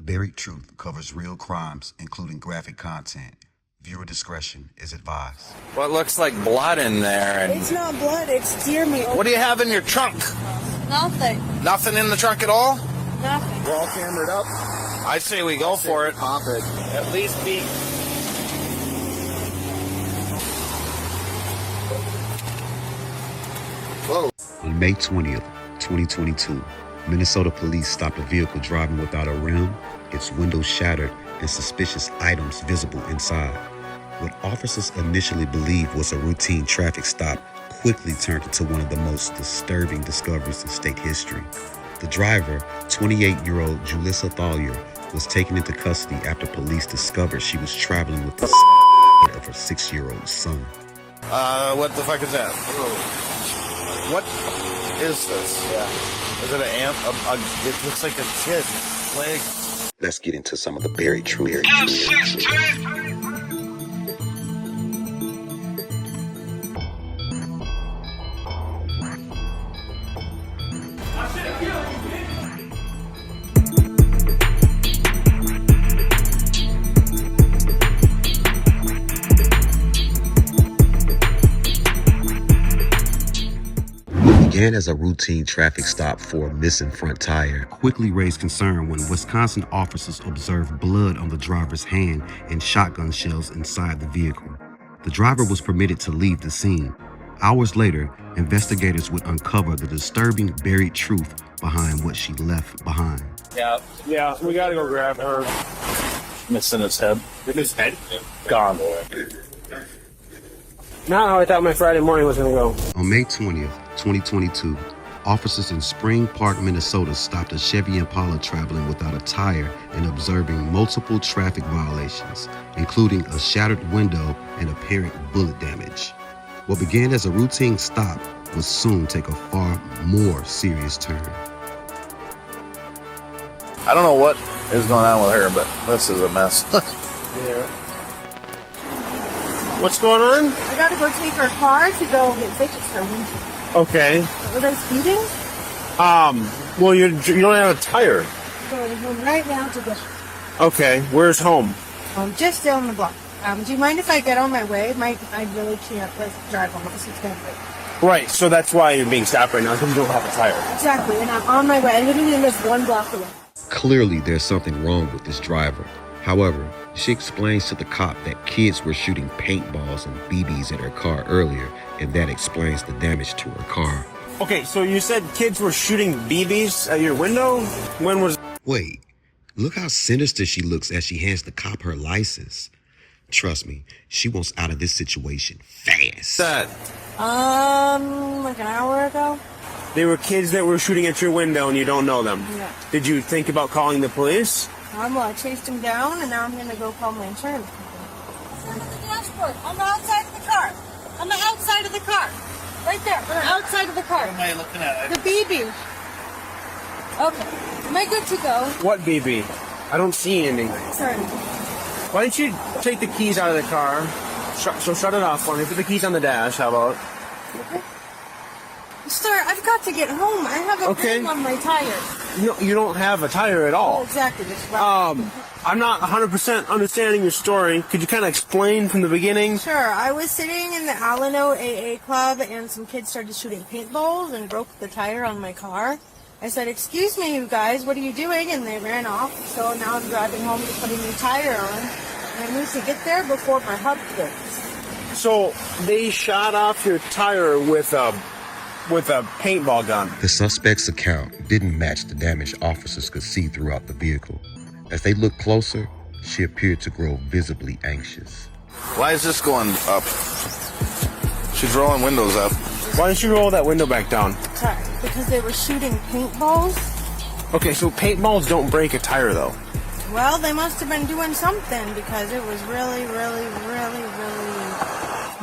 Buried Truth covers real crimes, including graphic content. Viewer discretion is advised. What looks like blood in there? And it's not blood, it's deer meat. What do you have in your trunk? Nothing. Nothing in the trunk at all? Nothing. We're all cambered up. I say we go for it. Pop it. At least be. Whoa. On May 20th, 2022, Minnesota police stopped a vehicle driving without a rim, its windows shattered, and suspicious items visible inside. What officers initially believed was a routine traffic stop quickly turned into one of the most disturbing discoveries in state history. The driver, 28-year-old Julissa Thaler, was taken into custody after police discovered she was traveling with the of her 6-year-old son. What the fuck is that? What is this? Yeah. Is it an amp? It looks like a kid's leg. Let's get into some of the buried truth. Began as a routine traffic stop for a missing front tire, quickly raised concern when Wisconsin officers observed blood on the driver's hand and shotgun shells inside the vehicle. The driver was permitted to leave the scene. Hours later, investigators would uncover the disturbing buried truth behind what she left behind. Yeah, we gotta go grab her. Missing his head. His head? Gone. Not how I thought my Friday morning was gonna go. On May 20th, 2022, officers in Spring Park, Minnesota stopped a Chevy Impala traveling without a tire and observing multiple traffic violations, including a shattered window and apparent bullet damage. What began as a routine stop would soon take a far more serious turn. I don't know what is going on with her, but this is a mess. Yeah. What's going on? I gotta go take her car to go get fixed for her. Okay. Was I speeding? Well, you don't have a tire. I'm going home right now to get her. Okay, where's home? Just down the block. Do you mind if I get on my way? I really can't drive on this. It's gonna break. Right, so that's why you're being stopped right now, because you don't have a tire. Exactly, and I'm on my way. I literally live 1 block away. Clearly, there's something wrong with this driver. However, she explains to the cop that kids were shooting paintballs and BBs at her car earlier, and that explains the damage to her car. Okay, so you said kids were shooting BBs at your window? When was... Wait, look how sinister she looks as she hands the cop her license. Trust me, she wants out of this situation fast. that? Like an hour ago. They were kids that were shooting at your window and you don't know them? Yeah. Did you think about calling the police? I chased him down, and now I'm gonna go call my insurance company. On the dashboard, on the outside of the car. On the outside of the car. Right there, on the outside of the car. What am I looking at? The BB. Okay, am I good to go? What BB? I don't see anything. Sorry. Why don't you take the keys out of the car? Shut it off for me. Put the keys on the dash, how about? Okay. Sir, I've got to get home. I have a ring on my tire. No, you don't have a tire at all. Oh, exactly. That's right. I'm not 100% understanding your story. Could you kind of explain from the beginning? Sure. I was sitting in the Alano AA club, and some kids started shooting paintballs and broke the tire on my car. I said, "Excuse me, you guys, what are you doing?" And they ran off. So now I'm driving home to put a new tire on. And I need to get there before my hub quits. So they shot off your tire with a paintball gun. The suspect's account didn't match the damage officers could see throughout the vehicle. As they looked closer, she appeared to grow visibly anxious. Why is this going up? She's rolling windows up. Why don't you roll that window back down? Sorry, because they were shooting paintballs. Okay, so paintballs don't break a tire, though. Well, they must have been doing something, because it was really...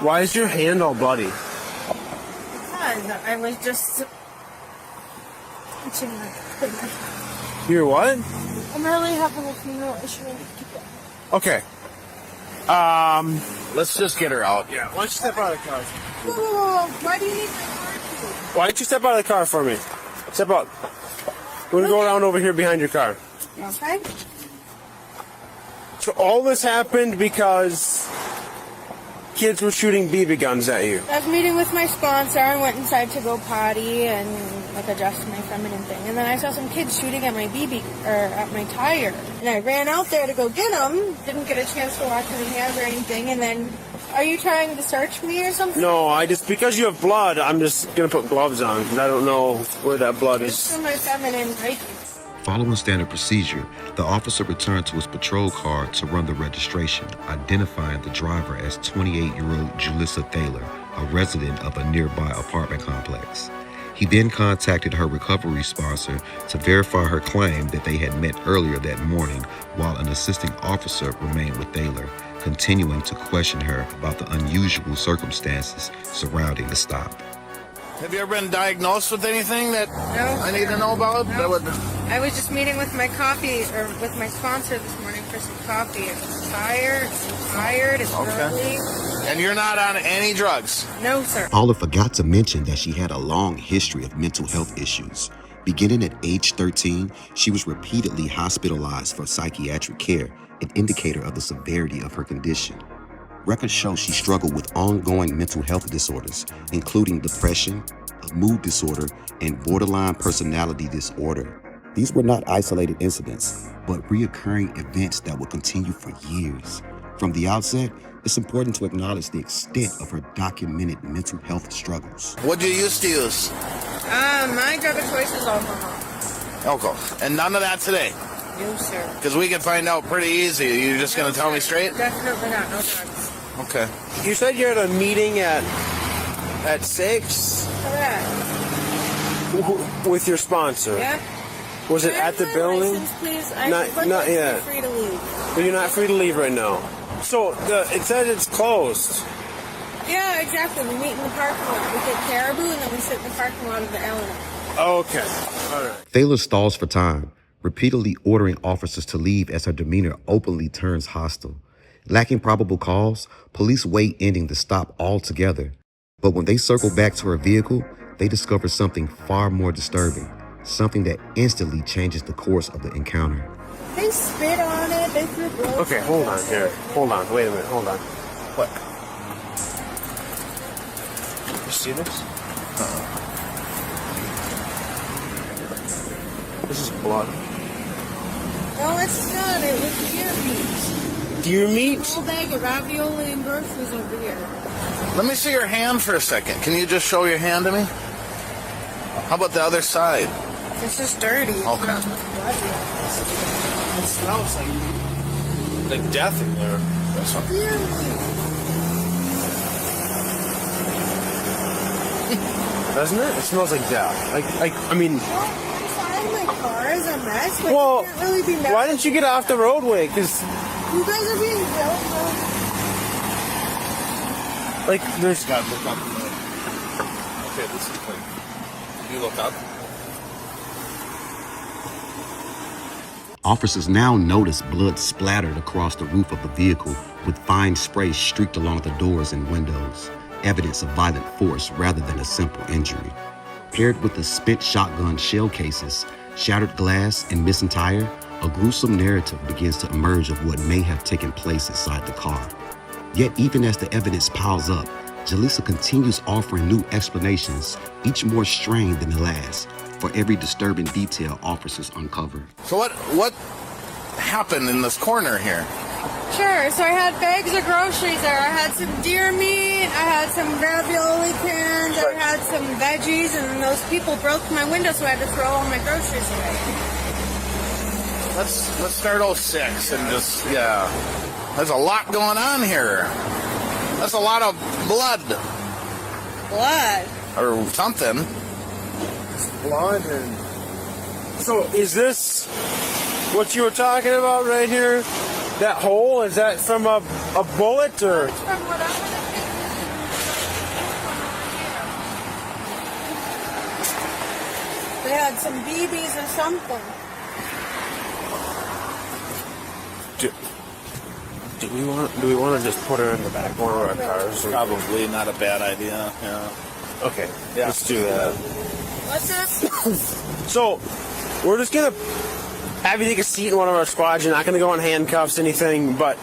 Why is your hand all bloody? I was just itching my finger. You're what? I'm really having a funeral issue. Okay. Let's just get her out. Yeah, why don't you step out of the car? Whoa. Why do you need my car? Why don't you step out of the car for me? Step out. We're gonna go around over here behind your car. Okay? So all this happened because kids were shooting BB guns at you. I was meeting with my sponsor and went inside to go potty and like adjust my feminine thing. And then I saw some kids shooting at my at my tire. And I ran out there to go get them. Didn't get a chance to wash my hands or anything. And then, are you trying to search me or something? No, because you have blood, I'm just going to put gloves on. And I don't know where that blood is. It's for my feminine right. Following standard procedure, the officer returned to his patrol car to run the registration, identifying the driver as 28-year-old Julissa Thaler, a resident of a nearby apartment complex. He then contacted her recovery sponsor to verify her claim that they had met earlier that morning, while an assisting officer remained with Thaler, continuing to question her about the unusual circumstances surrounding the stop. Have you ever been diagnosed with anything that No. I need to know about? No. That would... I was just meeting with my with my sponsor this morning for some coffee. I'm tired, it's early. And you're not on any drugs? No, sir. Paula forgot to mention that she had a long history of mental health issues. Beginning at age 13, she was repeatedly hospitalized for psychiatric care, an indicator of the severity of her condition. Records show she struggled with ongoing mental health disorders, including depression, a mood disorder, and borderline personality disorder. These were not isolated incidents, but reoccurring events that would continue for years. From the outset, it's important to acknowledge the extent of her documented mental health struggles. What do you used to use? My drug of choice is alcohol. Alcohol. And none of that today? No, sir. Because we can find out pretty easy. You're just going to tell me straight? Definitely not. No drugs. Okay. You said you're at a meeting at 6? Correct. With your sponsor? Yep. Was it at the My building? license, please. Not yet. Free to leave. But you're not free to leave right now. So it says it's closed. Yeah, exactly. We meet in the parking lot. We get Caribou and then we sit in the parking lot of the Eleanor. Okay. All right. Thaler stalls for time, repeatedly ordering officers to leave as her demeanor openly turns hostile. Lacking probable cause, police weigh ending the stop altogether. But when they circle back to her vehicle, they discover something far more disturbing, something that instantly changes the course of the encounter. They spit on it. They threw blood. Okay, hold on here. Hold on. Wait a minute. Hold on. What? You see this? This is blood. No, it's not. It was deer meat. Deer meat? A whole bag of ravioli and groceries over here. Let me see your hand for a second. Can you just show your hand to me? How about the other side? It's just dirty. Okay. It smells like death in there. Deer meat. Doesn't it? It smells like death. I mean... Inside my car is a mess. But Well, you can't really be mad. why didn't you get off the roadway? Because, You guys are being built. like, there's... God, look up. Okay, this is clean. You look up. Officers now notice blood splattered across the roof of the vehicle, with fine spray streaked along the doors and windows, evidence of violent force rather than a simple injury. Paired with the spent shotgun shell cases, shattered glass, and missing tire, a gruesome narrative begins to emerge of what may have taken place inside the car. Yet even as the evidence piles up, Julissa continues offering new explanations, each more strained than the last, for every disturbing detail officers uncover. So what happened in this corner here? Sure, so I had bags of groceries there. I had some deer meat, I had some ravioli cans, I had some veggies, and those people broke my window, so I had to throw all my groceries away. Let's start 06 and just, yeah. There's a lot going on here. That's a lot of blood. Blood? Or something. blood and... So is this what you were talking about right here? That hole, is that from a bullet or? It's from what I'm gonna think. They had some BBs or something. Do we want to just put her in the back one of our cars? Probably not a bad idea, yeah. Okay, Yeah. let's do that. What's up? So, we're just gonna have you take a seat in one of our squads. You're not going to go in handcuffs, anything. But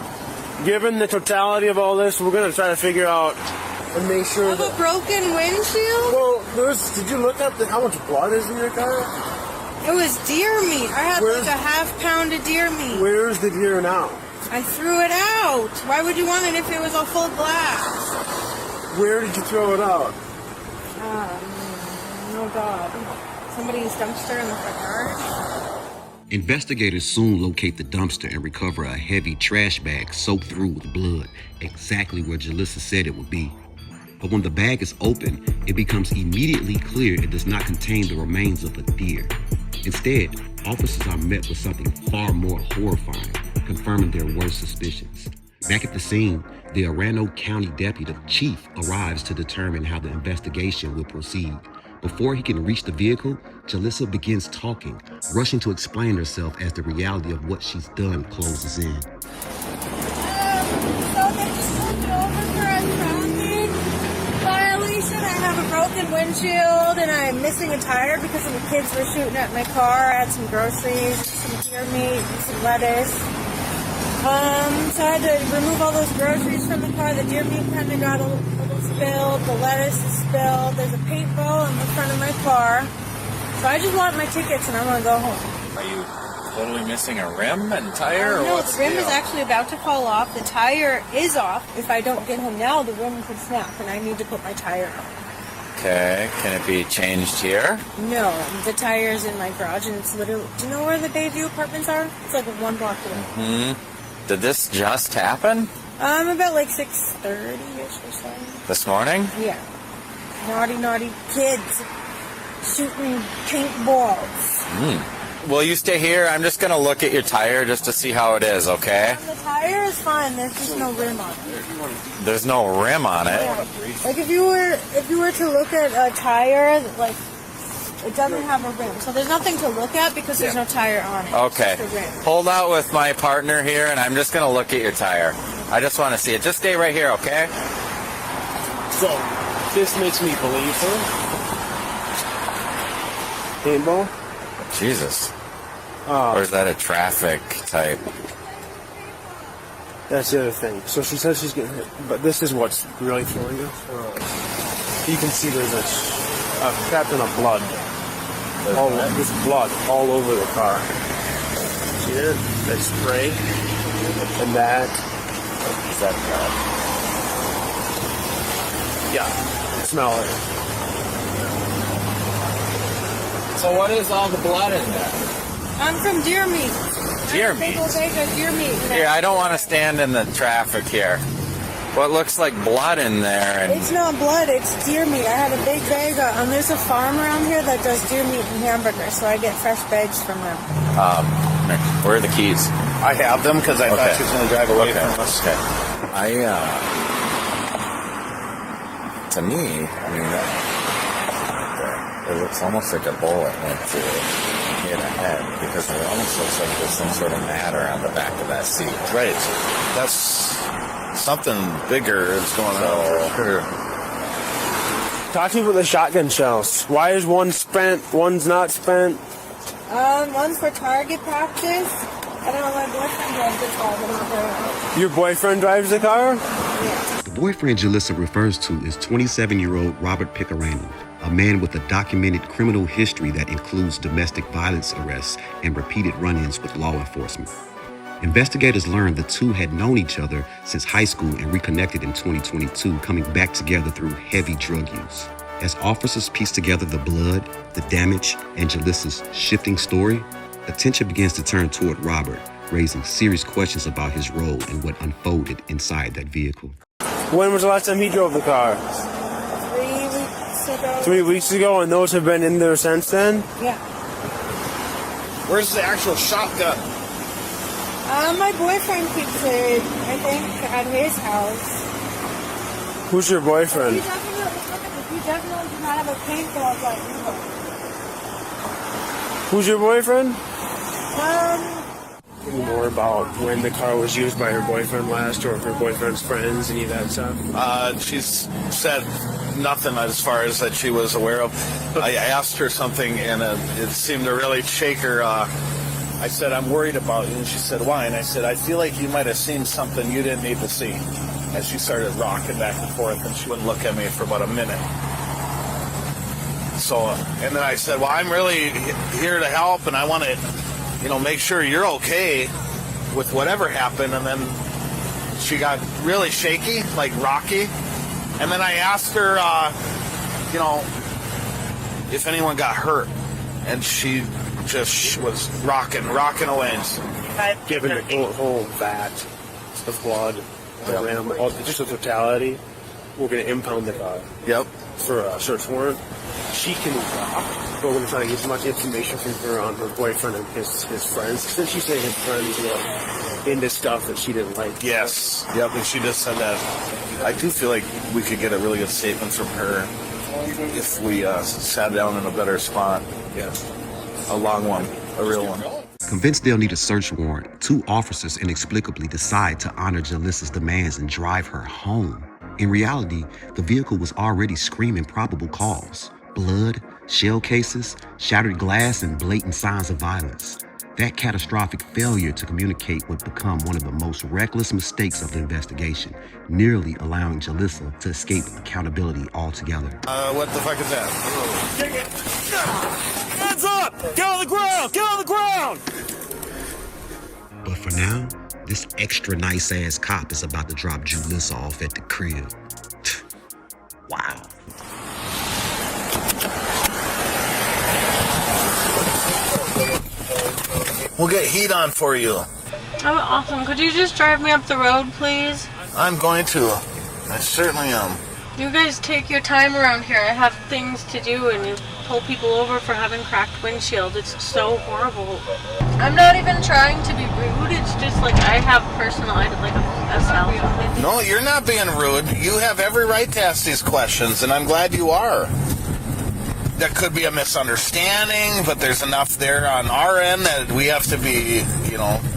given the totality of all this, we're going to try to figure out and make sure Have a broken windshield? Well, did you look up how much blood is in your car? It was deer meat. I had like a half pound of deer meat. Where's the deer now? I threw it out. Why would you want it if it was a full glass? Where did you throw it out? Oh God. Somebody's dumpster in the front yard. Investigators soon locate the dumpster and recover a heavy trash bag soaked through with blood, exactly where Julissa said it would be. But when the bag is open, it becomes immediately clear it does not contain the remains of a deer. Instead, officers are met with something far more horrifying, confirming their worst suspicions. Back at the scene, the Arano County Deputy Chief arrives to determine how the investigation will proceed. Before he can reach the vehicle, Julissa begins talking, rushing to explain herself as the reality of what she's done closes in. So they just pulled it over for a traffic violation. I have a broken windshield and I'm missing a tire because the kids were shooting at my car. I had some groceries, some deer meat, and some lettuce. So I had to remove all those groceries from the car. The deer meat kind of got a little spilled. The lettuce is spilled. There's a paintball in the front of my car. So I just want my tickets and I want to go home. Are you totally missing a rim and tire? Or No, what's the rim deal? is actually about to fall off. The tire is off. If I don't get home now, the rim could snap and I need to put my tire on. Okay, can it be changed here? No, the tire is in my garage and it's literally... Do you know where the Bayview apartments are? It's like 1 block away. Did this just happen About like 6:30-ish or so. this morning? Yeah. Naughty kids shooting paintballs. Will you stay here? I'm just going to look at your tire just to see how it is, okay? The tire is fine. There's just no rim on it. There's no rim on it. Yeah. Like if you were to look at a tire, like it doesn't have a rim, so there's nothing to look at because there's no tire on it. Okay. It's just a rim. Hold out with my partner here, and I'm just going to look at your tire. I just want to see it. Just stay right here, okay? So, this makes me believe her. Paintball? Jesus. Or is that a traffic type? That's the other thing. So she says she's getting hit, but this is what's really throwing her. You can see there's a crap ton of blood. There's blood all over the car. See that? That spray and that. Is that bad? Yeah, smell it. So what is all the blood in there? I'm from deer meat. Deer Big meat? old bag of deer meat. Here, I don't want to stand in the traffic here. What looks like blood in there? And It's not blood, it's deer meat. I have a big bag of, there's a farm around here that does deer meat and hamburgers, so I get fresh bags from them. where are the keys? I have them because I thought Okay. she was going to drive away Okay. from us. Okay. To me, I mean, it looks almost like a bullet went through hit a head because it almost looks like there's some sort of matter on the back of that seat. Right. That's something bigger is going on. For sure. Talk to me about the shotgun shells. Why is one spent, one's not spent? One's for target practice. I don't know, my boyfriend drives the car, but not very well. Your boyfriend drives the car? Yeah. The boyfriend Julissa refers to is 27-year-old Robert Picarano, a man with a documented criminal history that includes domestic violence arrests and repeated run-ins with law enforcement. Investigators learned the two had known each other since high school and reconnected in 2022, coming back together through heavy drug use. As officers piece together the blood, the damage, and Julissa's shifting story, attention begins to turn toward Robert, raising serious questions about his role and what unfolded inside that vehicle. When was the last time he drove the car? 3 weeks ago. 3 weeks ago, and those have been in there since then? Yeah. Where's the actual shotgun? My boyfriend keeps it, I think, at his house. Who's your boyfriend? He definitely does not have a paintball gun. Who's your boyfriend? Um, More about when the car was used by her boyfriend last, or her boyfriend's friends, any of that stuff. She's said nothing as far as that she was aware of. I asked her something, and it seemed to really shake her I said, I'm worried about you. And she said, why? And I said, I feel like you might have seen something you didn't need to see. And she started rocking back and forth, and she wouldn't look at me for about a minute. So, and then I said, well, I'm really here to help, and I want to, make sure you're okay with whatever happened. And then she got really shaky, like rocky. And then I asked her, if anyone got hurt. And she just was rocking away. Given the whole vat of blood around, just the totality, we're going to impound the car. Yep. For a search warrant. She can walk, but we're going to try to get as much information from her on her boyfriend and his friends. Since she said his friends were into stuff that she didn't like. Yes. Yep, and she just said that. I do feel like we could get a really good statement from her if we sat down in a better spot. Yeah. A long one. A real one. Convinced they'll need a search warrant, 2 officers inexplicably decide to honor Julissa's demands and drive her home. In reality, the vehicle was already screaming probable cause: blood, shell cases, shattered glass, and blatant signs of violence. That catastrophic failure to communicate would become one of the most reckless mistakes of the investigation, nearly allowing Julissa to escape accountability altogether. What the fuck is that? Hands up! Get on the ground! Get on the ground! But for now, this extra nice-ass cop is about to drop Julissa off at the crib. Wow. We'll get heat on for you. Oh, awesome. Could you just drive me up the road, please? I'm going to. I certainly am. You guys take your time around here. I have things to do, and you pull people over for having cracked windshield. It's so horrible. I'm not even trying to be rude. It's just like I have personal, like a self. No, you're not being rude. You have every right to ask these questions, and I'm glad you are. There could be a misunderstanding, but there's enough there on our end that we have to be,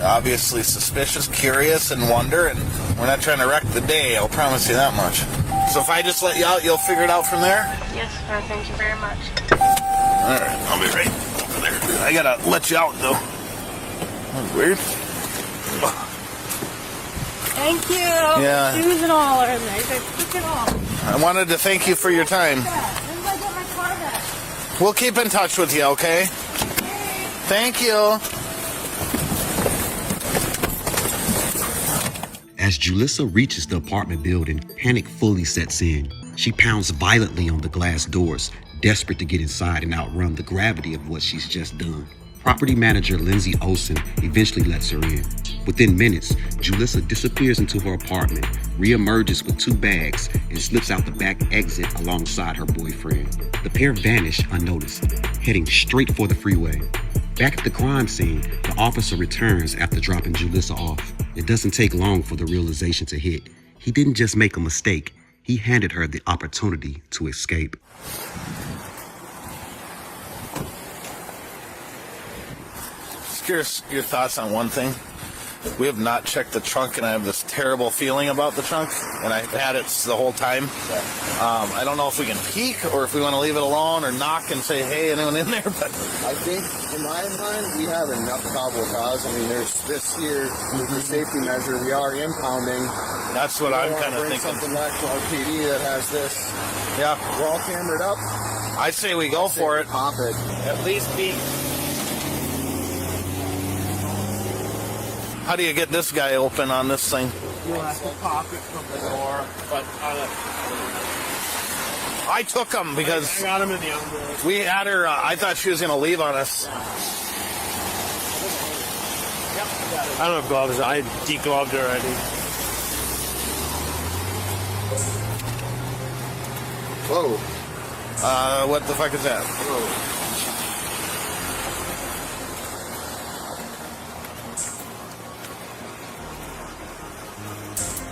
obviously suspicious, curious, and wonder, and we're not trying to wreck the day, I'll promise you that much. So if I just let you out, you'll figure it out from there? Yes, sir. Thank you very much. All right, I'll be right over there. I gotta let you out, though. That's weird. Thank you. Yeah. Shoes and all are nice. I took it all. I wanted to thank you for your time. When did I get my car back? We'll keep in touch with you, okay? Thank you. As Julissa reaches the apartment building, panic fully sets in. She pounds violently on the glass doors, desperate to get inside and outrun the gravity of what she's just done. Property manager Lindsay Olsen eventually lets her in. Within minutes, Julissa disappears into her apartment, reemerges with 2 bags, and slips out the back exit alongside her boyfriend. The pair vanish unnoticed, heading straight for the freeway. Back at the crime scene, the officer returns after dropping Julissa off. It doesn't take long for the realization to hit. He didn't just make a mistake, he handed her the opportunity to escape. Curious your thoughts on one thing. We have not checked the trunk, and I have this terrible feeling about the trunk, and I've had it the whole time. I don't know if we can peek or if we want to leave it alone or knock and say, hey, anyone in there? But I think, in my mind, we have enough probable cause. I mean, there's this here, with the safety measure, we are impounding. that's what I'm kind of bring thinking. something back to our PD that has this. Yeah, We're all cambered up. I say we go for it. Pop it. At least peek. How do you get this guy open on this thing? You'll have to pop it from the door, but I took him because I got him in the umbrella. we had her. I thought she was going to leave on us. I don't have gloves. I degloved already. Whoa. What the fuck is that?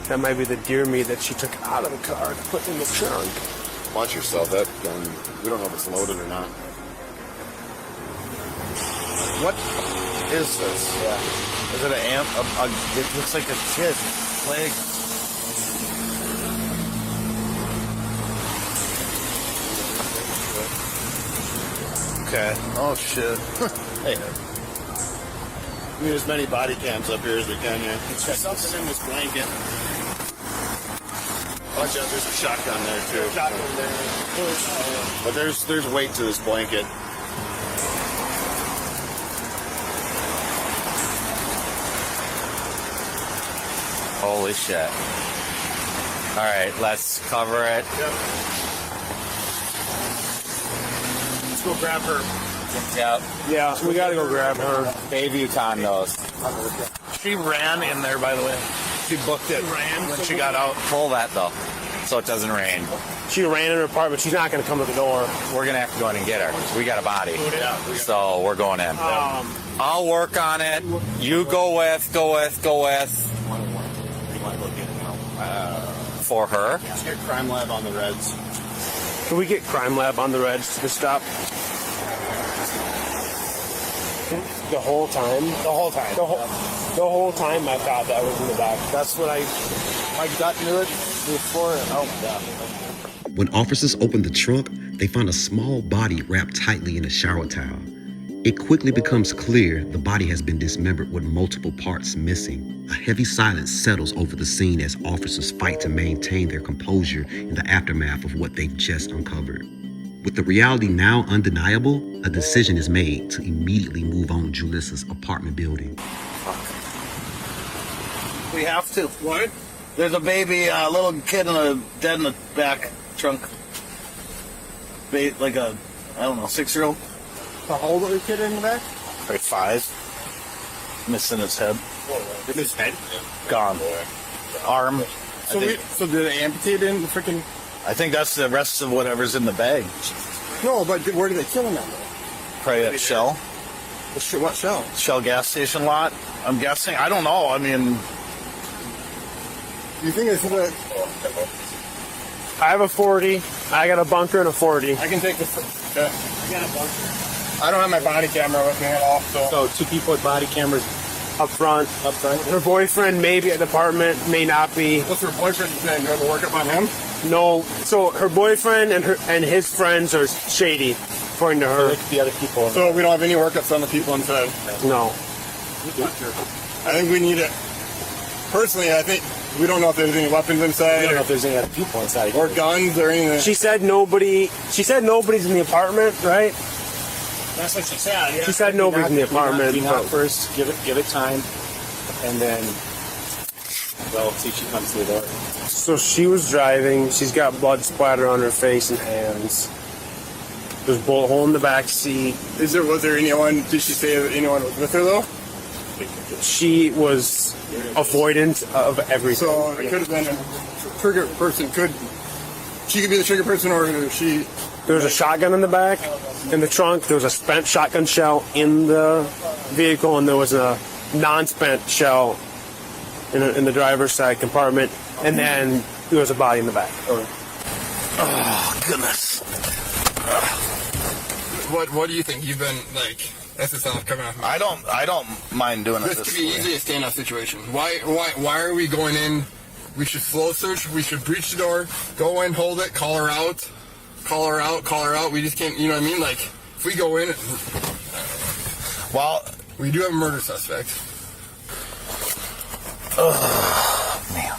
That might be the deer meat that she took out of the car to put in the trunk. Watch yourself. That gun, we don't know if it's loaded or not. What is this? Yeah. Is it an ant? It looks like a kid. Leg. Okay. Oh shit. Hey. We need as many body cams up here as we can, yeah. There's something in this blanket. Watch out, there's a shotgun there, too. Shotgun there. But there's weight to this blanket. Holy shit. Alright, let's cover it. Yep. Let's go grab her. Yep. Yeah, we gotta go grab her. Bayview condos. She ran in there, by the way. She booked it when she got out. Pull that though, so it doesn't rain. She ran in her apartment. She's not gonna come to the door. We're gonna have to go in and get her. We got a body. So we're going in. I'll work on it. You go with. For her. Let's get crime lab on the Reds. Can we get crime lab on the Reds to stop? The whole time? The whole time. The whole time I thought that was in the back. That's what my gut knew it before. Oh my God. When officers opened the trunk, they found a small body wrapped tightly in a shower towel. It quickly becomes clear the body has been dismembered with multiple parts missing. A heavy silence settles over the scene as officers fight to maintain their composure in the aftermath of what they've just uncovered. With the reality now undeniable, a decision is made to immediately move on Julissa's apartment building. We have to. What? There's a baby, a little kid dead in the back trunk. Like a, I don't know, 6-year-old. How old is the kid in the back? Like 5. Missing his head. His head? Gone. Arm. So did they amputate in the freaking... I think that's the rest of whatever's in the bag. No, but where did they kill him at? Probably at Shell. What Shell? Shell gas station lot. I'm guessing. I don't know. I mean... You think it's the... I have a 40. I got a bunker and a 40. I can take the... I got a bunker. I don't have my body camera with me at all, so 2 people with body cameras Up front. Her boyfriend may be at the apartment, may not be. What's her boyfriend saying? Going to work up on him? No. So her boyfriend and his friends are shady, according to her. The other people. So we don't have any workups on the people inside? No. I think we need it. Personally, I think we don't know if there's any weapons inside. We don't know if there's any other people inside. Or guns or anything. She said nobody's in the apartment, right? That's what she said. Yeah. She said nobody's in the apartment. Do not first give it time, and then we'll see if she comes to the door. So she was driving. She's got blood splatter on her face and hands. There's a bullet hole in the back seat. Was there anyone? Did she say that anyone was with her though? She was avoidant of everything. So it could have been a trigger person. She could be the trigger person, or she. There was a shotgun in the back, in the trunk. There was a spent shotgun shell in the vehicle, and there was a non-spent shell in the driver's side compartment, and then there was a body in the back. Oh, goodness. What do you think? You've been like, that's the sound coming off. I don't mind doing it This this could be way. easily a standout situation. Why are we going in? We should flow search. We should breach the door, go in, hold it, call her out. We just can't, you know what I mean? Like, if we go in, Well, we do have a murder suspect. man.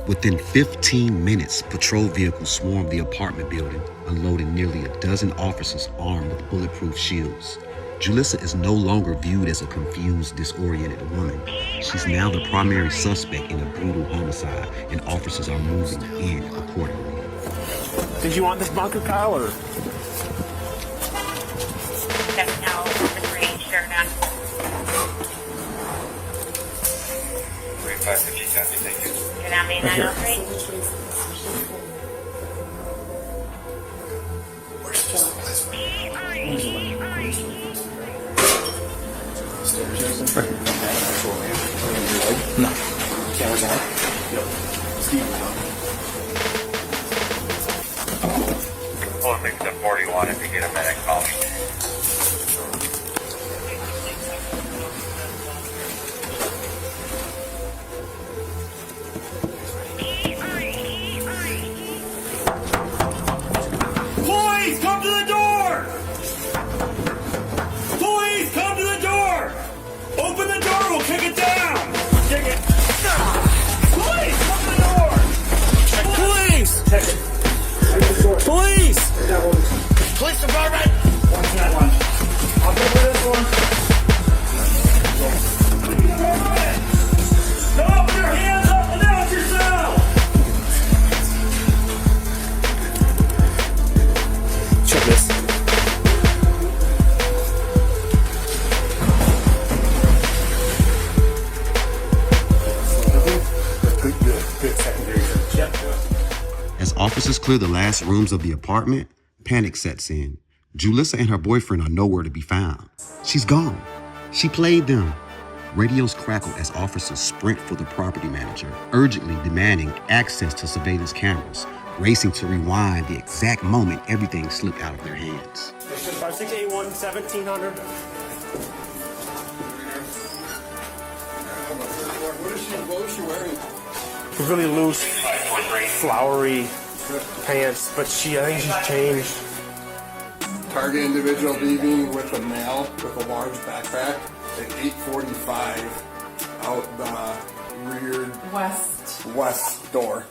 Within 15 minutes, patrol vehicles swarmed the apartment building, unloading nearly a dozen officers armed with bulletproof shields. Julissa is no longer viewed as a confused, disoriented woman. She's now the primary suspect in a brutal homicide, and officers are moving in accordingly. Did you want this bunker, Kyle, or? That's now open range, turn on. 3550, thank you. Turn on main 903. No. Cameras on. Pull 641 if you get a minute, call me. Please come to the door! Please come to the door! Open the officers clear the last rooms of the apartment, panic sets in. Julissa and her boyfriend are nowhere to be found. She's gone. She played them. Radios crackle as officers sprint for the property manager, urgently demanding access to surveillance cameras, racing to rewind the exact moment everything slipped out of their hands. 5681, 1700. What was she wearing? Really loose, flowery pants, but I think she's changed. Target individual leaving with a male with a large backpack at 8:45 out the rear west door.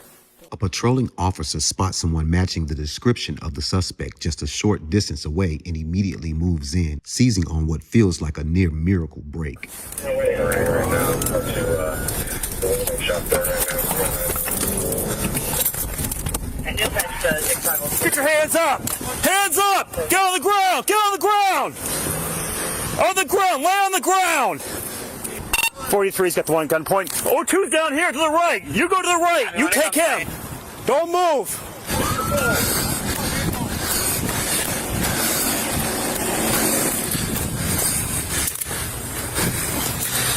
A patrolling officer spots someone matching the description of the suspect just a short distance away and immediately moves in, seizing on what feels like a near miracle break. Get your hands up! Hands up! Get on the ground! Get on the ground! On the ground! Lay on the ground! 43's got the one gun point. 02's down here to the right. You go to the right. You take him. Don't move.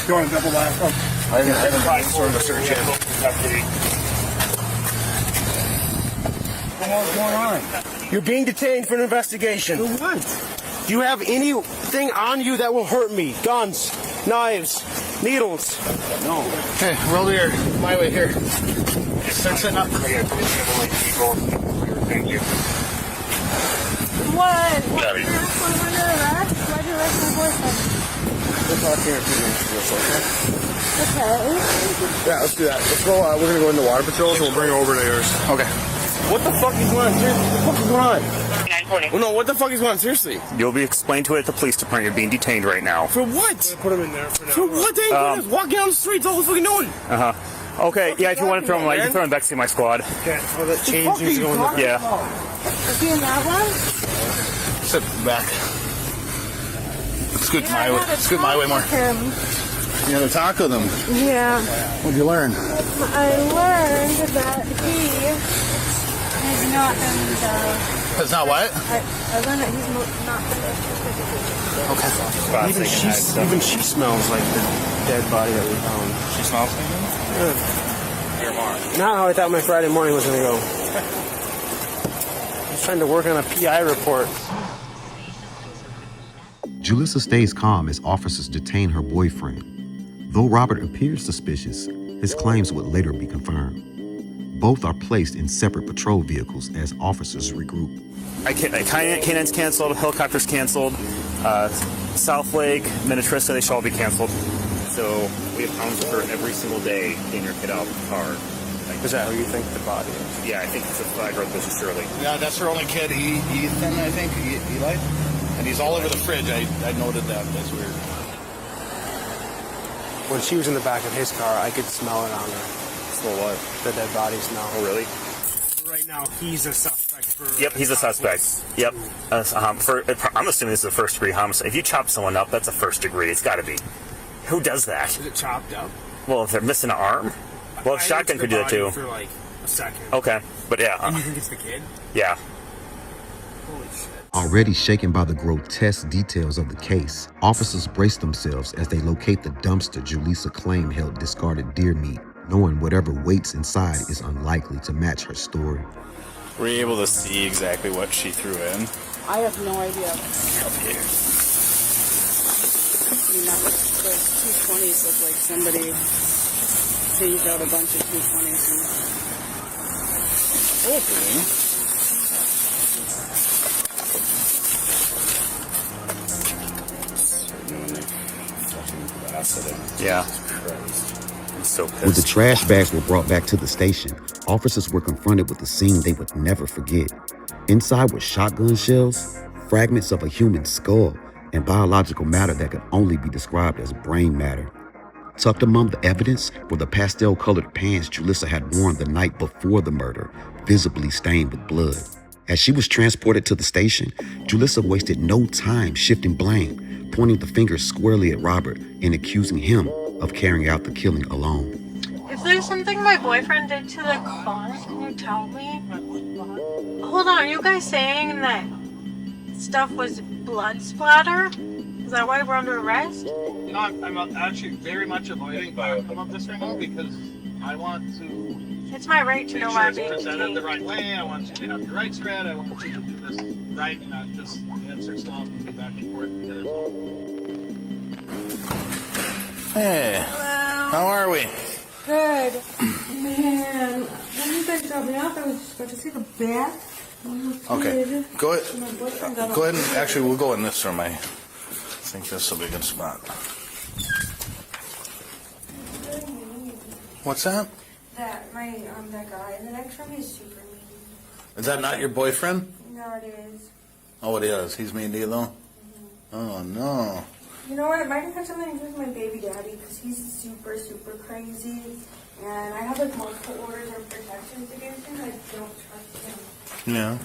You want to double laugh? I haven't sort of a search yet. What's going on? You're being detained for an investigation. For what? Do you have anything on you that will hurt me? Guns, knives, needles. No. Okay, roll here. My way here. Start setting up. What? Why'd you arrest my boyfriend? We'll talk here in a few minutes. Okay? Okay. Yeah, let's do that. Let's go. We're going to go into water patrol, so we'll bring it over to yours. Okay. What the fuck is going on? Seriously, what the fuck is going on? 940. Well, no, what the fuck is going on? Seriously. You'll be explained to it at the police department. You're being detained right now. For what? Put him in there for now. For what? They ain't walking down the streets. All we're fucking doing. Okay, yeah, if you want to throw him, you can throw him back to my squad. Okay, well, that change is going on. Yeah. Is he in that one? Sit back. Scoot my way. Scoot my way more. You had to talk with them. Yeah. What'd you learn? I learned that he is not in the... That's not what? I learned that he's not in the... Even she smells like the dead body that we found. She smells like Your mark. Not how I thought my Friday morning was going to go. I was trying to work on a PI report. Julissa stays calm as officers detain her boyfriend. Though Robert appears suspicious, his claims would later be confirmed. Both are placed in separate patrol vehicles as officers regroup. Canaan's canceled, helicopter's canceled, South Lake, Minnetrista, they should all be canceled. So we have hounds for every single day getting your kid out of the car. Is that who you think the body is? Yeah, I think it's a flag road goes to Shirley. Yeah, that's her only kid, Ethan, I think, Eli. And he's all over the fridge. I noted that. That's weird. When she was in the back of his car, I could smell it on her. So what? The dead body smell. Oh, really? Right now, he's a suspect for... Yep, he's a suspect. Yep. I'm assuming this is a first-degree homicide. If you chop someone up, that's a first degree. It's got to be. Who does that? Is it chopped up? Well, if they're missing an arm? Well, a shotgun could do that too. For like a second. Okay, but yeah. And you think it's the kid? Yeah. Holy shit. Already shaken by the grotesque details of the case, officers brace themselves as they locate the dumpster Julissa claimed held discarded deer meat, knowing whatever waits inside is unlikely to match her story. Were you able to see exactly what she threw in? I have no idea. I mean, those 220s look like somebody changed out a bunch of 220s. Yeah. I'm so pissed. When the trash bags were brought back to the station, officers were confronted with a scene they would never forget. Inside were shotgun shells, fragments of a human skull, and biological matter that could only be described as brain matter. Tucked among the evidence were the pastel-colored pants Julissa had worn the night before the murder, visibly stained with blood. As she was transported to the station, Julissa wasted no time shifting blame, pointing the finger squarely at Robert and accusing him of carrying out the killing alone. If there's something my boyfriend did to the car, can you tell me? Hold on, are you guys saying that stuff was blood splatter? Is that why we're under arrest? No, I'm actually very much avoiding some of this right now because I want to It's my right to make know sure why I'm it's being presented detained. the right way. I want you to have your rights read. I want you to do this right and not just answer stuff and be back and forth. Hey, Hello. how are we? Good. Man, when you guys dropped me off, I was just about to take a bath. Okay, go My boyfriend got ahead and actually we'll go in this room. I think this will be a good spot. What's that? that guy in the next room is super mean. Is that not your boyfriend? No, it is. Oh, it is. He's mean to you though? Oh no. You know what? It might have had something to do with my baby daddy because he's super crazy. And I have like multiple orders of protections against him. I don't trust him. Yeah.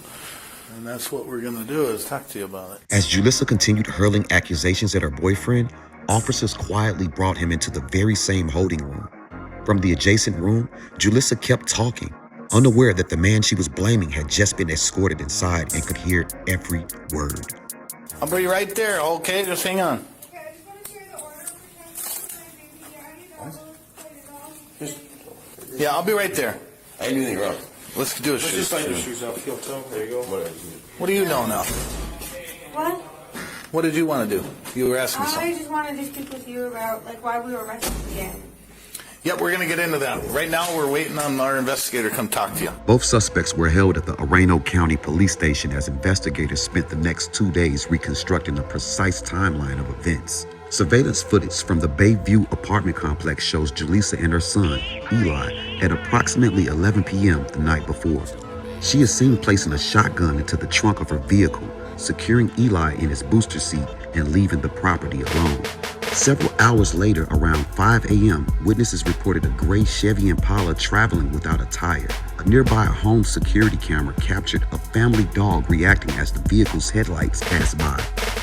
And that's what we're going to do is talk to you about it. As Julissa continued hurling accusations at her boyfriend, officers quietly brought him into the very same holding room. From the adjacent room, Julissa kept talking, unaware that the man she was blaming had just been escorted inside and could hear every word. I'll be right there, okay? Just hang on. Yeah, I just want to share the order of protections with my baby daddy. Yeah, I'll be right there. I didn't do anything wrong. Let's do a Let's shoot. just slide your shoes off. Heel toe. There you go. What do you know now? What? What did you want to do? You were asking me I something. just wanted to speak with you about like why we were arrested again. Yep, we're going to get into that. Right now, we're waiting on our investigator to come talk to you. Both suspects were held at the Orlando County Police Station as investigators spent the next 2 days reconstructing a precise timeline of events. Surveillance footage from the Bayview apartment complex shows Julissa and her son, Eli, at approximately 11 p.m. the night before. She is seen placing a shotgun into the trunk of her vehicle, securing Eli in his booster seat and leaving the property alone. Several hours later, around 5 a.m., witnesses reported a gray Chevy Impala traveling without a tire. A nearby home security camera captured a family dog reacting as the vehicle's headlights passed by.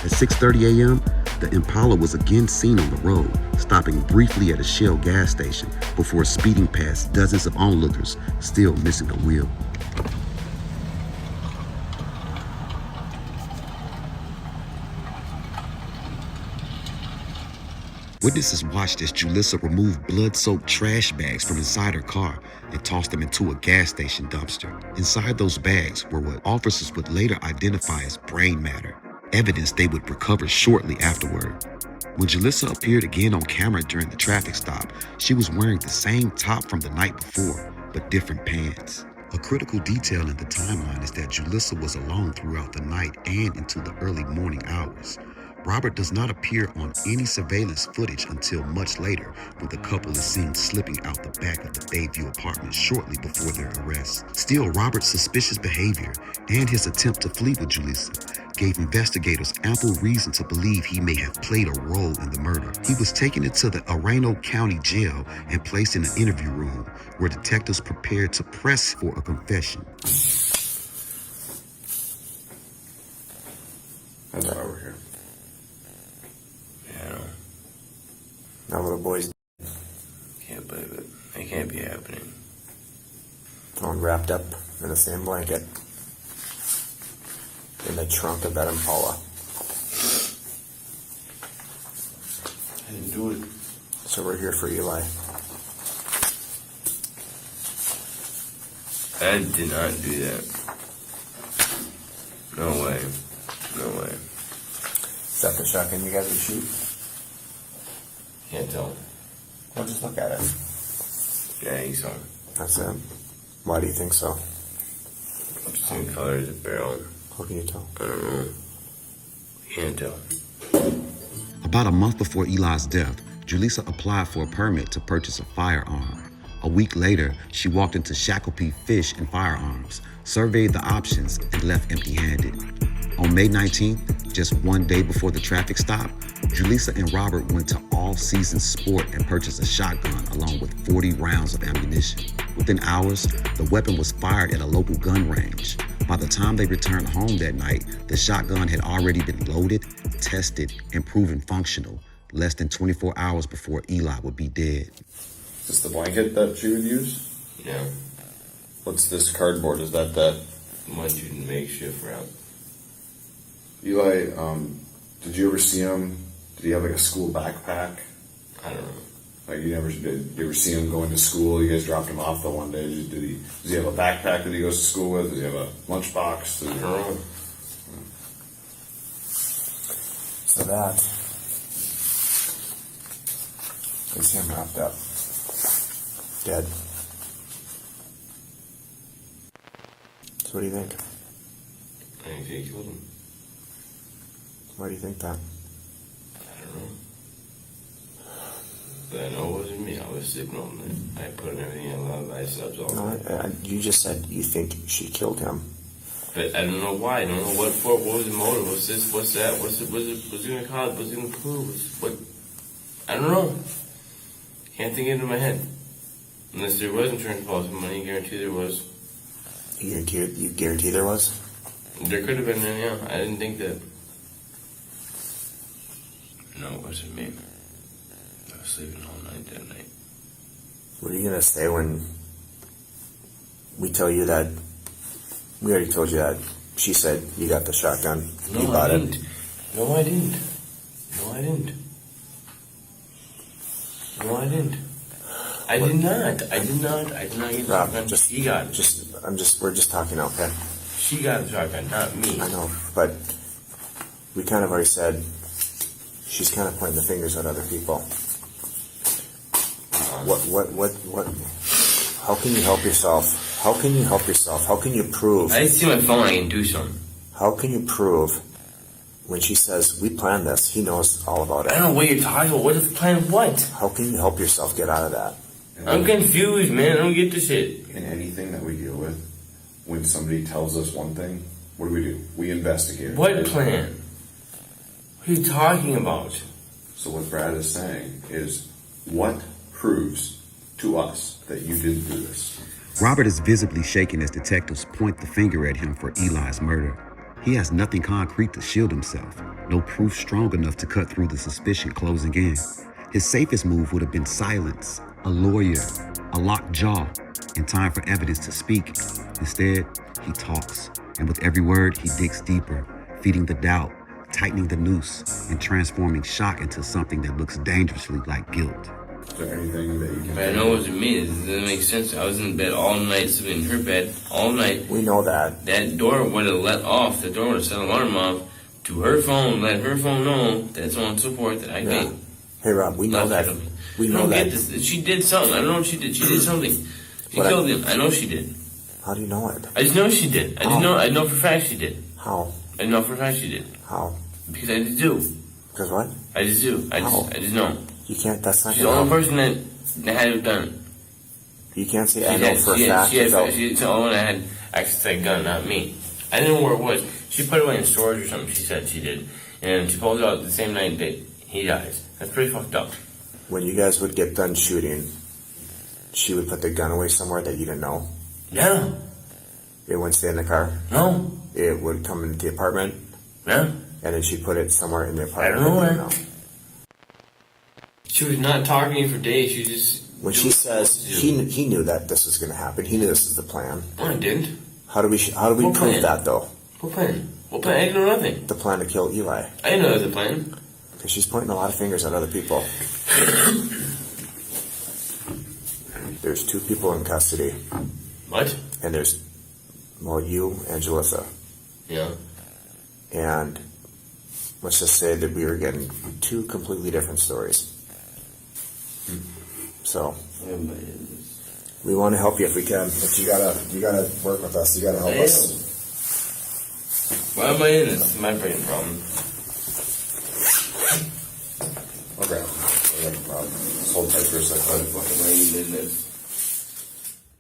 At 6:30 a.m., the Impala was again seen on the road, stopping briefly at a Shell gas station before speeding past dozens of onlookers, still missing a wheel. Witnesses watched as Julissa removed blood-soaked trash bags from inside her car and tossed them into a gas station dumpster. Inside those bags were what officers would later identify as brain matter, evidence they would recover shortly afterward. When Julissa appeared again on camera during the traffic stop, she was wearing the same top from the night before, but different pants. A critical detail in the timeline is that Julissa was alone throughout the night and into the early morning hours. Robert does not appear on any surveillance footage until much later, when the couple is seen slipping out the back of the Bayview apartment shortly before their arrest. Still, Robert's suspicious behavior and his attempt to flee with Julissa gave investigators ample reason to believe he may have played a role in the murder. He was taken into the Orlando County Jail and placed in an interview room where detectives prepared to press for a confession. That's why we're here. Yeah, Now the boys can't believe it. It can't be happening. all wrapped up in the same blanket in the trunk of that Impala. I didn't do it. So we're here for Eli. I did not do that. No way. No way. Is that the shotgun you guys would shoot? Can't tell. Well, just look at it. Yeah, you saw it. That's it. Why do you think so? Same color as a barrel. How can you tell? I don't know. Can't tell. About a month before Eli's death, Julissa applied for a permit to purchase a firearm. A week later, she walked into Shakopee Fish and Firearms, surveyed the options, and left empty-handed. On May 19th, just one day before the traffic stop, Julissa and Robert went to All Seasons Sport and purchased a shotgun along with 40 rounds of ammunition. Within hours, the weapon was fired at a local gun range. By the time they returned home that night, the shotgun had already been loaded, tested, and proven functional, less than 24 hours before Eli would be dead. Is this the blanket that she would use? Yeah. What's this cardboard? Is that want you to make shift route. Eli, did you ever see him? Did he have like a school backpack? I don't know. Like you ever see him going to school? You guys dropped him off the one day. Does he have a backpack that he goes to school with? Does he have a lunchbox? I don't know. So that is him wrapped up, dead. So what do you think? I think they killed him. Why do you think that? I don't know. But I know it wasn't me. I was sleeping all night. I put everything in love. I slept all night. No, you just said you think she killed him. But I don't know why. I don't know what for. What was the motive? What's this? What's that? What's it gonna cause? What's it gonna prove? What? I don't know. Can't think it in my head. Unless there was insurance policy money, guarantee there was. You guarantee there was? There could have been, yeah. I didn't think that. No, it wasn't me. I was sleeping all night that night. What are you gonna say when we tell you that? We already told you that. She said you got the shotgun. No, you bought I didn't. No, I didn't. No, I didn't. No, I didn't. I did not. I did not. I did not get the Rob, shotgun. She got it. We're just talking, okay? She got the shotgun, not me. I know, but we kind of already said she's kind of pointing the fingers at other people. What? How can you help yourself? How can you help yourself? How can you prove? I see my phone. I can do something. How can you prove when she says we planned this? He knows all about it. I don't know what you're talking about. What is the plan of what? How can you help yourself get out of that? I'm confused, man. I don't get this shit. In anything that we deal with, when somebody tells us one thing, what do? We investigate it. What plan? What are you talking about? So what Brad is saying is, what proves to us that you didn't do this? Robert is visibly shaken as detectives point the finger at him for Eli's murder. He has nothing concrete to shield himself, no proof strong enough to cut through the suspicion closing in. His safest move would have been silence, a lawyer, a locked jaw, and time for evidence to speak. Instead, he talks, and with every word, he digs deeper, feeding the doubt, tightening the noose, and transforming shock into something that looks dangerously like guilt. Is there anything that you can But I know it wasn't me. It doesn't make sense. I was in bed all night, sleeping in her bed all night. We know that. That door would have let off. The door would have set an alarm off to her phone, let her phone know that so on and so forth that I gave. Hey, Rob, we know that. We know that. Get this. She did something. I don't know what she did. She did something. She killed him. I know she did. How do you know it? I just know she did. I know for a fact she did. How? I know for a fact she did. How? Because I just do. Because what? I just do. I just know. You can't. That's not. She's the only person that had it done it. You can't say I know for a fact. She's the only one that had access to that gun, not me. I didn't know where it was. She put it away in storage or something. She said she did, and she pulled it out the same night that he dies. That's pretty fucked up. When you guys would get done shooting, she would put the gun away somewhere that you didn't know. Yeah. It wouldn't stay in the car. No. It would come into the apartment. Yeah. And then she put it somewhere in the apartment. I don't know where. She was not talking to me for days. She just. When she says he knew that this was going to happen, he knew this was the plan. No, I didn't. How do we prove that though? What plan? What plan? I didn't know nothing. The plan to kill Eli. I didn't know there was a plan. Because she's pointing a lot of fingers at other people. There's 2 people in custody. What? And there's, you and Julissa. Yeah. And let's just say that we were getting 2 completely different stories. So we want to help you if we can. But you gotta work with us. You gotta help us. Why am I in this? It's my brain problem. Okay. No problem. Just hold tight for a second. Fucking brain in this.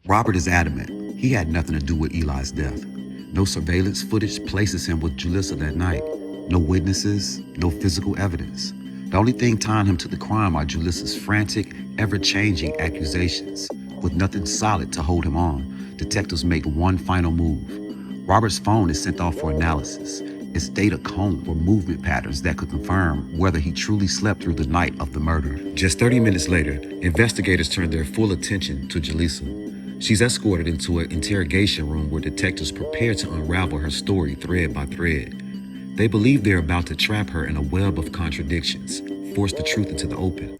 Robert is adamant he had nothing to do with Eli's death. No surveillance footage places him with Julissa that night. No witnesses, no physical evidence. The only thing tying him to the crime are Julissa's frantic, ever-changing accusations. With nothing solid to hold him on, detectives make one final move. Robert's phone is sent off for analysis. Its data combed for movement patterns that could confirm whether he truly slept through the night of the murder. Just 30 minutes later, investigators turned their full attention to Julissa. She's escorted into an interrogation room where detectives prepare to unravel her story thread by thread. They believe they're about to trap her in a web of contradictions, force the truth into the open.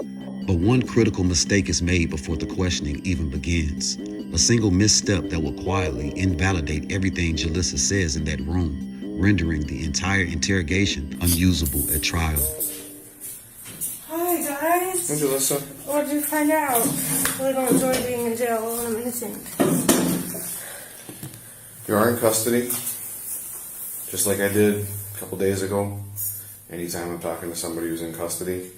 But one critical mistake is made before the questioning even begins. A single misstep that will quietly invalidate everything Julissa says in that room, rendering the entire interrogation unusable at trial. Hi, guys. Hey, Julissa. What did you find out? I don't enjoy being in jail when I'm innocent. You are in custody, just like I did a couple days ago. Anytime I'm talking to somebody who's in custody,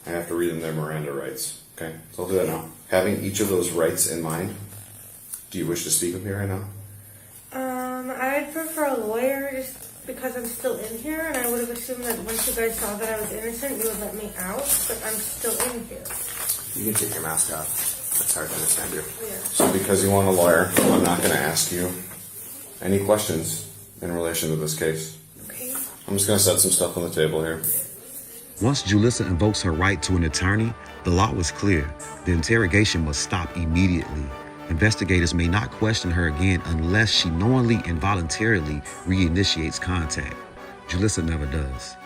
I have to read them their Miranda rights. Okay, so I'll do that now. Having each of those rights in mind, do you wish to speak with me right now? I'd prefer a lawyer just because I'm still in here, and I would have assumed that once you guys saw that I was innocent, you would let me out, but I'm still in here. You can take your mask off. It's hard to understand you. Yeah. So because you want a lawyer, I'm not going to ask you any questions in relation to this case. Okay. I'm just going to set some stuff on the table here. Once Julissa invokes her right to an attorney, the law was clear. The interrogation must stop immediately. Investigators may not question her again unless she knowingly and voluntarily reinitiates contact. Julissa never does.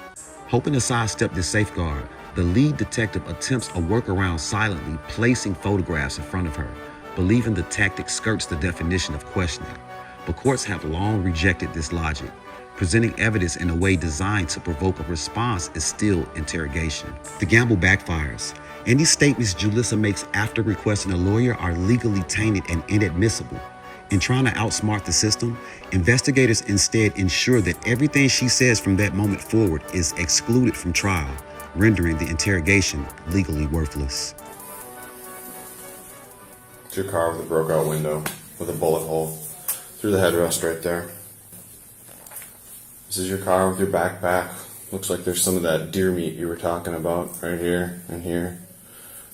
Hoping to sidestep this safeguard, the lead detective attempts a workaround silently, placing photographs in front of her, believing the tactic skirts the definition of questioning. But courts have long rejected this logic. Presenting evidence in a way designed to provoke a response is still interrogation. The gamble backfires. Any statements Julissa makes after requesting a lawyer are legally tainted and inadmissible. In trying to outsmart the system, investigators instead ensure that everything she says from that moment forward is excluded from trial, rendering the interrogation legally worthless. It's your car with a broke out window with a bullet hole through the headrest right there. This is your car with your backpack. Looks like there's some of that deer meat you were talking about right here and here.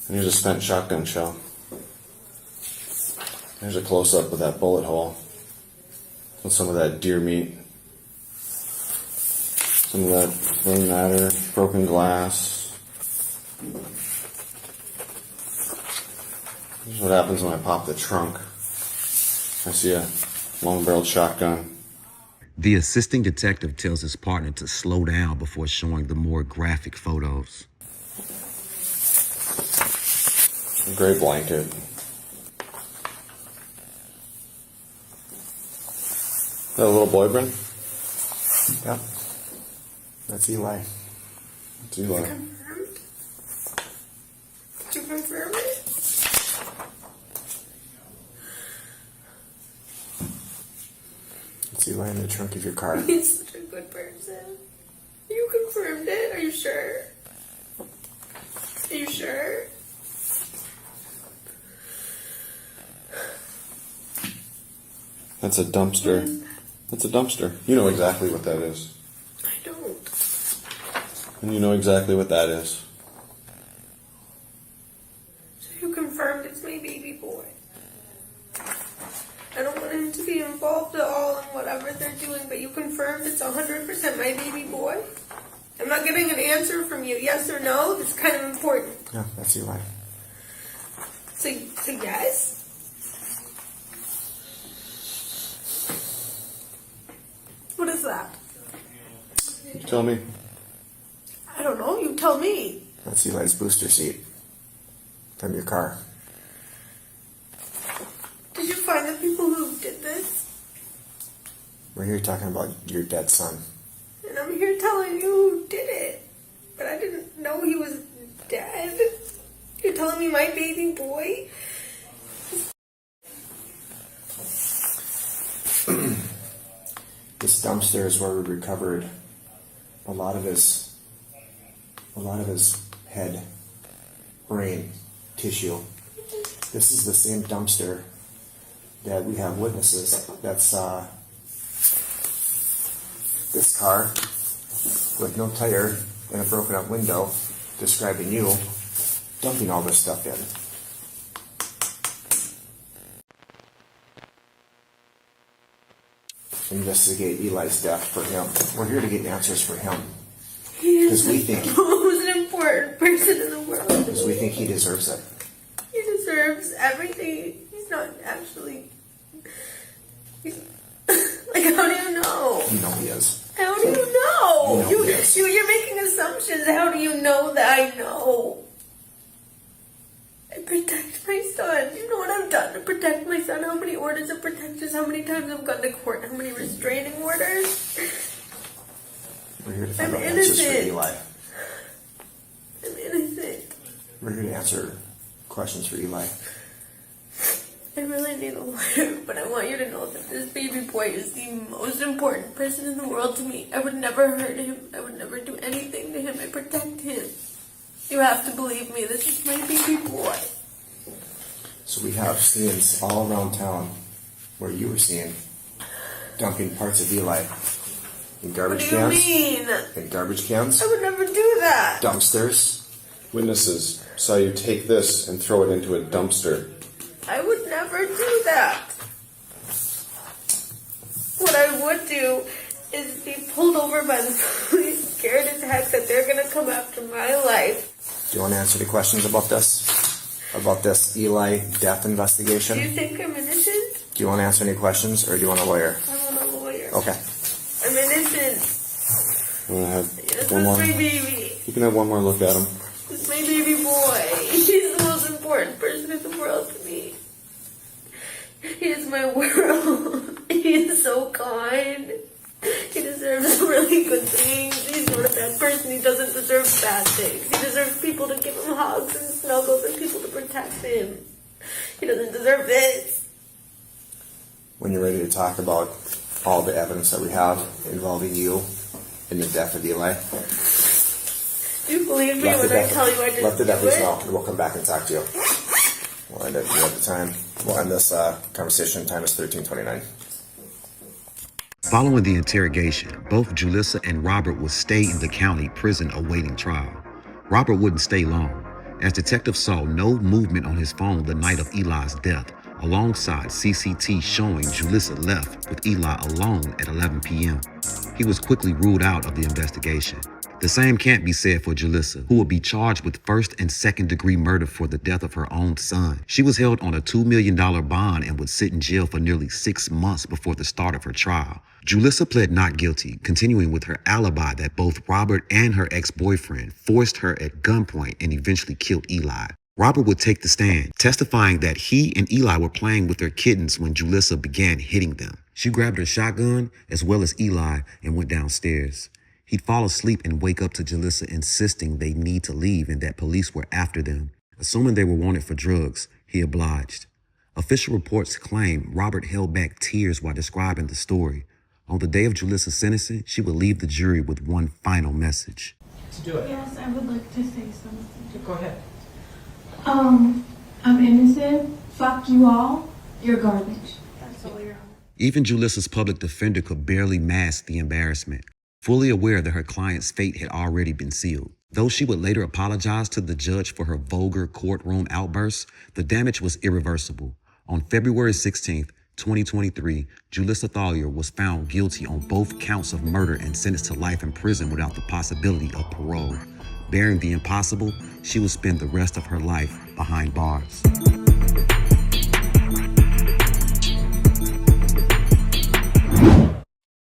And here's a spent shotgun shell. There's a close-up of that bullet hole with some of that deer meat. Some of that burn matter, broken glass. This is what happens when I pop the trunk. I see a long-barreled shotgun. The assisting detective tells his partner to slow down before showing the more graphic photos. A gray blanket. Is that a little boyfriend? Yep. That's Eli. It's Eli. Confirmed? Did you confirm it? It's Eli in the trunk of your car. He's such a good person. You confirmed it? Are you sure? Are you sure? That's a dumpster. That's a dumpster. You know exactly what that is. I don't. And you know exactly what that is. So you confirmed it's my baby boy. I don't want him to be involved at all in whatever they're doing, but you confirmed it's 100% my baby boy? I'm not getting an answer from you, yes or no. That's kind of important. Yeah, that's Eli. So yes? What is that? You tell me. I don't know. You tell me. That's Eli's booster seat from your car. Did you find the people who did this? We're here talking about your dead son. And I'm here telling you who did it. But I didn't know he was dead. You're telling me my baby boy? This dumpster is where we recovered a lot of his head, brain, tissue. This is the same dumpster that we have witnesses that saw this car with no tire and a broken up window, describing you dumping all this stuff in. Investigate Eli's death for him. We're here to get answers for him. Because we think the most important person in the world. Because we think he deserves it. He deserves everything he's not actually. Like, how do you know? You know he is. How do you know? You know he is. You're making assumptions. How do you know that I know? I protect my son. You know what I've done to protect my son? How many orders of protection? How many times I've gone to court? How many restraining orders? We're here to find I'm out answers for innocent. Eli. I'm innocent. We're here to answer questions for Eli. I really need a lawyer, but I want you to know that this baby boy is the most important person in the world to me. I would never hurt him. I would never do anything to him. I protect him. You have to believe me. This is my baby boy. So we have scenes all around town where you were seen dumping parts of Eli in garbage cans. What do you mean? In garbage cans. I would never do that. Dumpsters. Witnesses saw you take this and throw it into a dumpster. I would never do that. What I would do is be pulled over by the police, scared as heck that they're going to come after my life. Do you want to answer the questions about this? About this Eli death investigation? Do you think I'm innocent? Do you want to answer any questions, or do you want a lawyer? I want a lawyer. Okay. I'm innocent. You want to have This one is more? my baby. You can have one more look at him. This is my baby boy. He's the most important person in the world to me. He is my world. He is so kind. He deserves really good things. He's not a bad person. He doesn't deserve bad things. He deserves people to give him hugs and snuggles and people to protect him. He doesn't deserve this. When you're ready to talk about all the evidence that we have involving you in the death of Eli, Do you believe me when I tell you I didn't let the do deputies it? know, and we'll come back and talk to you. We'll end it at the time. We'll end this conversation. Time is 13:29. Following the interrogation, both Julissa and Robert would stay in the county prison awaiting trial. Robert wouldn't stay long, as detectives saw no movement on his phone the night of Eli's death, alongside CCT showing Julissa left with Eli alone at 11 p.m. He was quickly ruled out of the investigation. The same can't be said for Julissa, who would be charged with first and second degree murder for the death of her own son. She was held on a $2 million bond and would sit in jail for nearly 6 months before the start of her trial. Julissa pled not guilty, continuing with her alibi that both Robert and her ex-boyfriend forced her at gunpoint and eventually killed Eli. Robert would take the stand, testifying that he and Eli were playing with their kittens when Julissa began hitting them. She grabbed her shotgun as well as Eli and went downstairs. He'd fall asleep and wake up to Julissa insisting they need to leave and that police were after them. Assuming they were wanted for drugs, he obliged. Official reports claim Robert held back tears while describing the story. On the day of Julissa's sentencing, she would leave the jury with one final message. To do it. Yes, I would like to say something. Go ahead. I'm innocent. Fuck you all. You're garbage. That's all you're on. Even Julissa's public defender could barely mask the embarrassment, fully aware that her client's fate had already been sealed. Though she would later apologize to the judge for her vulgar courtroom outbursts, the damage was irreversible. On February 16th, 2023, Julissa Thaler was found guilty on both counts of murder and sentenced to life in prison without the possibility of parole. Bearing the impossible, she would spend the rest of her life behind bars.